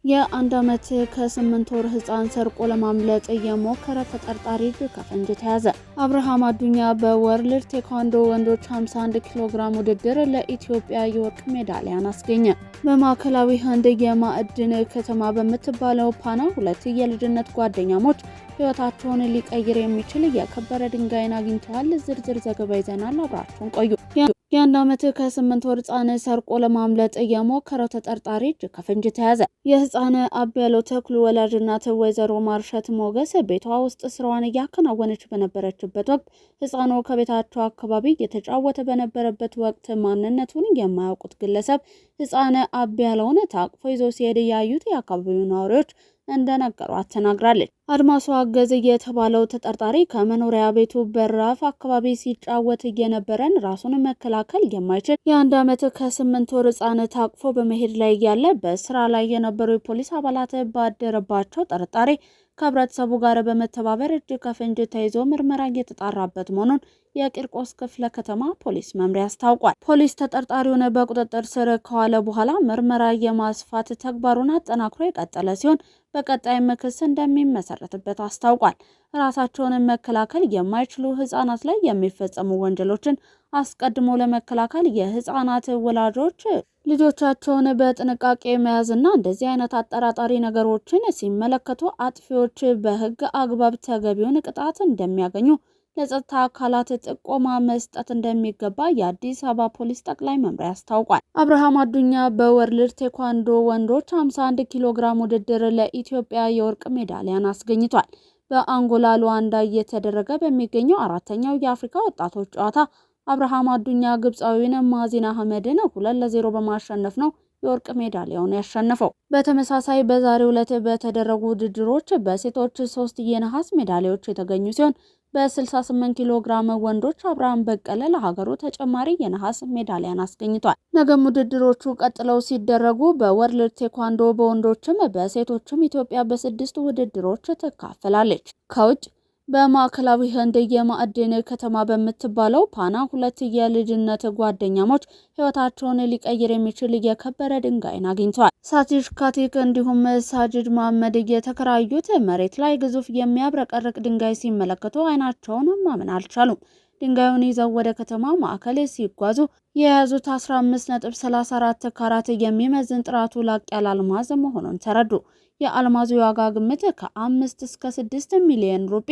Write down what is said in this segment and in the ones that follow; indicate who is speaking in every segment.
Speaker 1: የአንድ ዓመት ከ8 ወር ህፃን ሰርቆ ለማምለጥ የሞከረ ተጠርጣሪ እጅ ከፍንጅ ተያዘ። አብርሃም አዱኛ በወርልድ ቴኳንዶ ወንዶች 51 ኪሎ ግራም ውድድር ለኢትዮጵያ የወርቅ ሜዳሊያን አስገኘ። በማዕከላዊ ህንድ የማዕድን ከተማ በምትባለው ፓና ሁለት የልጅነት ጓደኛሞች ህይወታቸውን ሊቀይር የሚችል የከበረ ድንጋይን አግኝተዋል። ዝርዝር ዘገባ ይዘናል፣ አብራችሁን ቆዩ። የአንድ ዓመት ከ8 ወር ህፃን ሰርቆ ለማምለጥ የሞከረው ተጠርጣሪ እጅ ከፍንጅ ተያዘ። የህፃን አብያለው ተክሉ ወላጅ እናት ወይዘሮ ማርሸት ሞገስ ቤቷ ውስጥ ስራዋን እያከናወነች በነበረችበት ወቅት ህፃኑ ከቤታቸው አካባቢ እየተጫወተ በነበረበት ወቅት ማንነቱን የማያውቁት ግለሰብ ህፃን አብያለውን ታቅፎ ይዞ ሲሄድ ያዩት የአካባቢው ነዋሪዎች እንደነገሯት ተናግራለች። አድማሱ አገዝ የተባለው ተጠርጣሪ ከመኖሪያ ቤቱ በራፍ አካባቢ ሲጫወት የነበረን ራሱን መከላከል የማይችል የአንድ ዓመት ከ8 ወር ህፃን ታቅፎ በመሄድ ላይ ያለ በስራ ላይ የነበሩ የፖሊስ አባላት ባደረባቸው ጥርጣሬ ከህብረተሰቡ ጋር በመተባበር እጅ ከፍንጅ ተይዞ ምርመራ እየተጣራበት መሆኑን የቂርቆስ ክፍለ ከተማ ፖሊስ መምሪያ አስታውቋል። ፖሊስ ተጠርጣሪውን በቁጥጥር ስር ከዋለ በኋላ ምርመራ የማስፋት ተግባሩን አጠናክሮ የቀጠለ ሲሆን በቀጣይም ክስ እንደሚመሰረትበት አስታውቋል። ራሳቸውን መከላከል የማይችሉ ህፃናት ላይ የሚፈጸሙ ወንጀሎችን አስቀድሞ ለመከላከል የህፃናት ወላጆች ልጆቻቸውን በጥንቃቄ መያዝና እንደዚህ አይነት አጠራጣሪ ነገሮችን ሲመለከቱ አጥፊዎች በህግ አግባብ ተገቢውን ቅጣት እንደሚያገኙ ለጸጥታ አካላት ጥቆማ መስጠት እንደሚገባ የአዲስ አበባ ፖሊስ ጠቅላይ መምሪያ አስታውቋል። አብርሃም አዱኛ በወርልድ ቴኳንዶ ወንዶች 51 ኪሎ ግራም ውድድር ለኢትዮጵያ የወርቅ ሜዳሊያን አስገኝቷል። በአንጎላ ሉዋንዳ እየተደረገ በሚገኘው አራተኛው የአፍሪካ ወጣቶች ጨዋታ አብርሃም አዱኛ ግብፃዊውን ማዚን አህመድን 2-0 በማሸነፍ ነው የወርቅ ሜዳሊያውን ያሸነፈው። በተመሳሳይ በዛሬው ዕለት በተደረጉ ውድድሮች በሴቶች 3 የነሐስ ሜዳሊያዎች የተገኙ ሲሆን በ68 ኪሎ ግራም ወንዶች አብርሃም በቀለ ለሀገሩ ተጨማሪ የነሐስ ሜዳሊያን አስገኝቷል። ነገም ውድድሮቹ ቀጥለው ሲደረጉ በወርልድ ቴኳንዶ በወንዶችም በሴቶችም ኢትዮጵያ በ6 ውድድሮች ትካፈላለች። ከውጭ በማዕከላዊ ህንድ የማዕድን ከተማ በምትባለው ፓና ሁለት የልጅነት ጓደኛሞች ህይወታቸውን ሊቀይር የሚችል የከበረ ድንጋይን አግኝተዋል። ሳቲሽ ካቲክ እንዲሁም ሳጅድ መሐመድ የተከራዩት መሬት ላይ ግዙፍ የሚያብረቀርቅ ድንጋይ ሲመለከቱ አይናቸውን ማመን አልቻሉም። ድንጋዩን ይዘው ወደ ከተማ ማዕከል ሲጓዙ የያዙት 15.34 ካራት የሚመዝን ጥራቱ ላቅ ያለ አልማዝ መሆኑን ተረዱ። የአልማዙ ዋጋ ግምት ከ5 እስከ 6 ሚሊዮን ሩፒ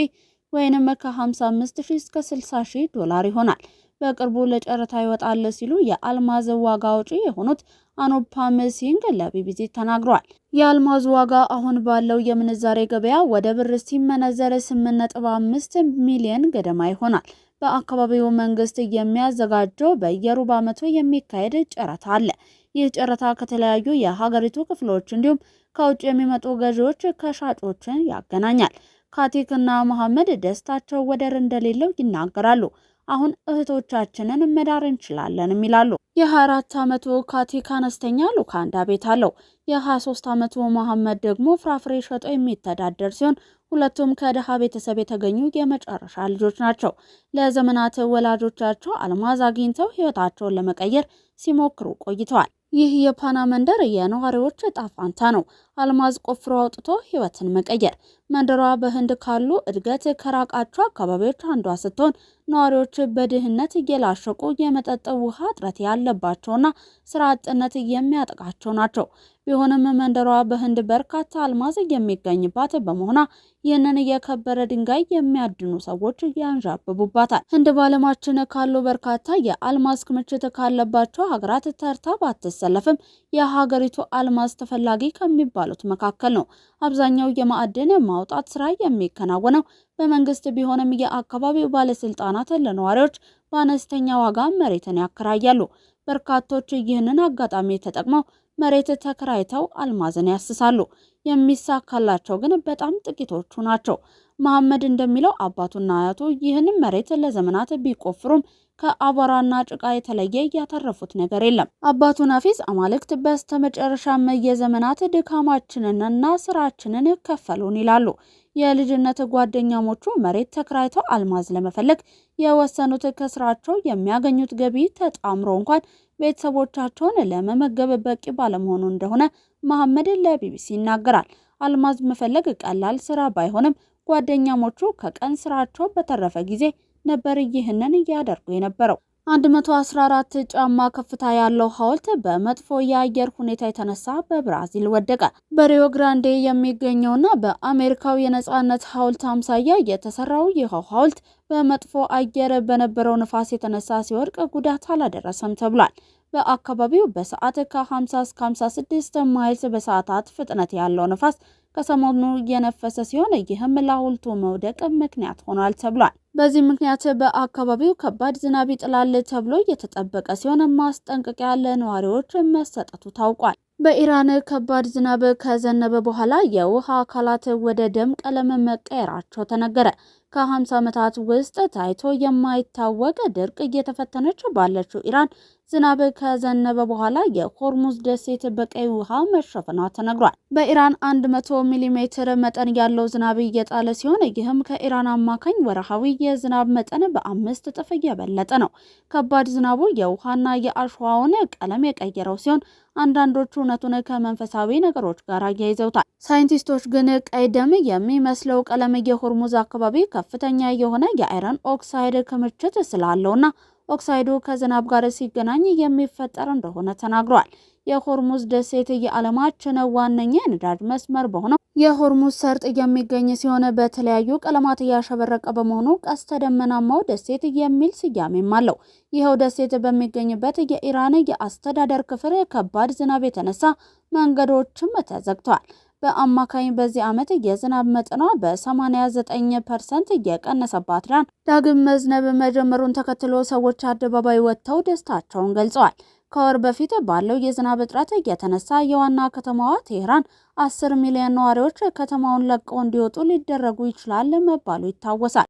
Speaker 1: ወይንም ከ55,000 እስከ 60,000 ዶላር ይሆናል። በቅርቡ ለጨረታ ይወጣል ሲሉ የአልማዝ ዋጋ አውጪ የሆኑት አኑፓም ሲንግ ለቢቢሲ ተናግረዋል። የአልማዙ ዋጋ አሁን ባለው የምንዛሬ ገበያ ወደ ብር ሲመነዘር 8.5 ሚሊዮን ገደማ ይሆናል። በአካባቢው መንግስት የሚያዘጋጀው በየሩብ ዓመቱ የሚካሄድ ጨረታ አለ። ይህ ጨረታ ከተለያዩ የሀገሪቱ ክፍሎች እንዲሁም ከውጭ የሚመጡ ገዢዎች ከሻጮችን ያገናኛል። ካቲክ እና መሐመድ ደስታቸው ወደር እንደሌለው ይናገራሉ። አሁን እህቶቻችንን መዳር እንችላለን ይላሉ። የ24 ዓመቱ ካቲክ አነስተኛ ሉካንዳ ቤት አለው። የ23 ዓመቱ መሐመድ ደግሞ ፍራፍሬ ሸጦ የሚተዳደር ሲሆን ሁለቱም ከደሃ ቤተሰብ የተገኙ የመጨረሻ ልጆች ናቸው። ለዘመናት ወላጆቻቸው አልማዝ አግኝተው ህይወታቸውን ለመቀየር ሲሞክሩ ቆይተዋል። ይህ የፓና መንደር የነዋሪዎች ዕጣ ፈንታ ነው። አልማዝ ቆፍሮ አውጥቶ ህይወትን መቀየር። መንደሯ በህንድ ካሉ እድገት ከራቃቸው አካባቢዎች አንዷ ስትሆን ነዋሪዎች በድህነት እየላሸቁ የመጠጥ ውሃ እጥረት ያለባቸውና ስራ አጥነት የሚያጠቃቸው ናቸው። ቢሆንም መንደሯ በህንድ በርካታ አልማዝ የሚገኝባት በመሆኗ ይህንን የከበረ ድንጋይ የሚያድኑ ሰዎች ያንዣብቡባታል። ህንድ በዓለማችን ካሉ በርካታ የአልማዝ ክምችት ካለባቸው ሀገራት ተርታ ባትሰለፍም የሀገሪቱ አልማዝ ተፈላጊ ከሚባሉት መካከል ነው። አብዛኛው የማዕድን ማውጣት ስራ የሚከናወነው በመንግስት ቢሆንም የአካባቢው ባለስልጣናት ለነዋሪዎች በአነስተኛ ዋጋ መሬትን ያከራያሉ። በርካቶች ይህንን አጋጣሚ ተጠቅመው መሬት ተከራይተው አልማዝን ያስሳሉ። የሚሳካላቸው ግን በጣም ጥቂቶቹ ናቸው። መሐመድ እንደሚለው አባቱና አያቱ ይህንን መሬት ለዘመናት ቢቆፍሩም ከአቧራና ጭቃ የተለየ ያተረፉት ነገር የለም። አባቱ ናፊስ አማልክት በስተመጨረሻም የዘመናት ድካማችንንና ስራችንን ከፈሉን ይላሉ። የልጅነት ጓደኛሞቹ መሬት ተከራይተው አልማዝ ለመፈለግ የወሰኑት ከስራቸው የሚያገኙት ገቢ ተጣምሮ እንኳን ቤተሰቦቻቸውን ለመመገብ በቂ ባለመሆኑ እንደሆነ መሐመድ ለቢቢሲ ይናገራል። አልማዝ መፈለግ ቀላል ስራ ባይሆንም ጓደኛሞቹ ከቀን ስራቸው በተረፈ ጊዜ ነበር ይህንን ያደርጉ የነበረው። 114 ጫማ ከፍታ ያለው ሐውልት በመጥፎ የአየር ሁኔታ የተነሳ በብራዚል ወደቀ። በሪዮ ግራንዴ የሚገኘውና በአሜሪካው የነጻነት ሐውልት አምሳያ የተሰራው ይኸው ሐውልት በመጥፎ አየር በነበረው ንፋስ የተነሳ ሲወድቅ ጉዳት አላደረሰም ተብሏል። በአካባቢው በሰዓት ከ50 እስከ 56 ማይልስ በሰዓታት ፍጥነት ያለው ንፋስ ከሰሞኑ የነፈሰ ሲሆን ይህም ለሐውልቱ መውደቅ ምክንያት ሆኗል ተብሏል። በዚህ ምክንያት በአካባቢው ከባድ ዝናብ ይጥላል ተብሎ የተጠበቀ ሲሆን ማስጠንቀቂያ ለነዋሪዎች መሰጠቱ ታውቋል። በኢራን ከባድ ዝናብ ከዘነበ በኋላ የውሃ አካላት ወደ ደም ቀለም መቀየራቸው ተነገረ። ከ50 ዓመታት ውስጥ ታይቶ የማይታወቅ ድርቅ እየተፈተነች ባለችው ኢራን ዝናብ ከዘነበ በኋላ የሆርሙዝ ደሴት በቀይ ውሃ መሸፈኗ ተነግሯል። በኢራን 100 ሚሊ ሜትር መጠን ያለው ዝናብ እየጣለ ሲሆን ይህም ከኢራን አማካኝ ወርሃዊ የዝናብ መጠን በ5 እጥፍ እየበለጠ ነው። ከባድ ዝናቡ የውሃና የአሸዋውን ቀለም የቀየረው ሲሆን አንዳንዶቹ እውነቱን ከመንፈሳዊ ነገሮች ጋር አያይዘውታል። ሳይንቲስቶች ግን ቀይ ደም የሚመስለው ቀለም የሆርሙዝ አካባቢ ከፍተኛ የሆነ የአይረን ኦክሳይድ ክምችት ስላለውና ኦክሳይዱ ከዝናብ ጋር ሲገናኝ የሚፈጠር እንደሆነ ተናግሯል። የሆርሙዝ ደሴት የዓለማችን ዋነኛ የነዳጅ መስመር በሆነው የሆርሙዝ ሰርጥ የሚገኝ ሲሆን በተለያዩ ቀለማት ያሸበረቀ በመሆኑ ቀስተ ደመናማው ደሴት የሚል ስያሜም አለው። ይኸው ደሴት በሚገኝበት የኢራን የአስተዳደር ክፍል ከባድ ዝናብ የተነሳ መንገዶችም ተዘግተዋል። በአማካኝ በዚህ ዓመት የዝናብ መጠኗ በ89% እየቀነሰባት ኢራን ዳግም መዝነብ መጀመሩን ተከትሎ ሰዎች አደባባይ ወጥተው ደስታቸውን ገልጸዋል። ከወር በፊት ባለው የዝናብ እጥረት የተነሳ የዋና ከተማዋ ቴህራን 10 ሚሊዮን ነዋሪዎች ከተማውን ለቀው እንዲወጡ ሊደረጉ ይችላል መባሉ ይታወሳል።